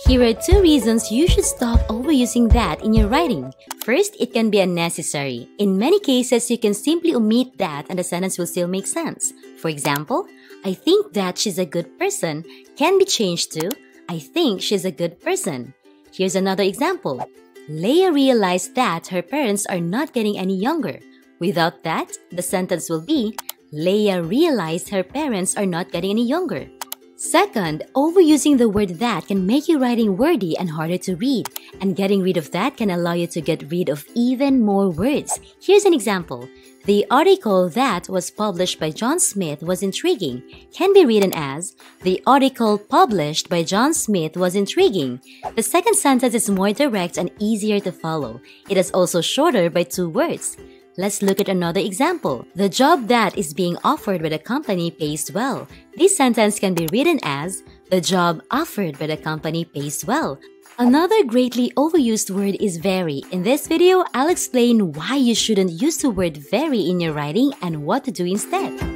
Here are two reasons you should stop overusing that in your writing. First, it can be unnecessary. In many cases, you can simply omit that and the sentence will still make sense. For example, I think that she's a good person can be changed to I think she's a good person. Here's another example. Leia realized that her parents are not getting any younger. Without that, the sentence will be Leia realized her parents are not getting any younger. Second, overusing the word that can make your writing wordy and harder to read, and getting rid of that can allow you to get rid of even more words. Here's an example. The article that was published by John Smith was intriguing can be written as, the article published by John Smith was intriguing. The second sentence is more direct and easier to follow. It is also shorter by 2 words. Let's look at another example. The job that is being offered by the company pays well. This sentence can be written as, the job offered by the company pays well. Another greatly overused word is very. In this video, I'll explain why you shouldn't use the word very in your writing and what to do instead.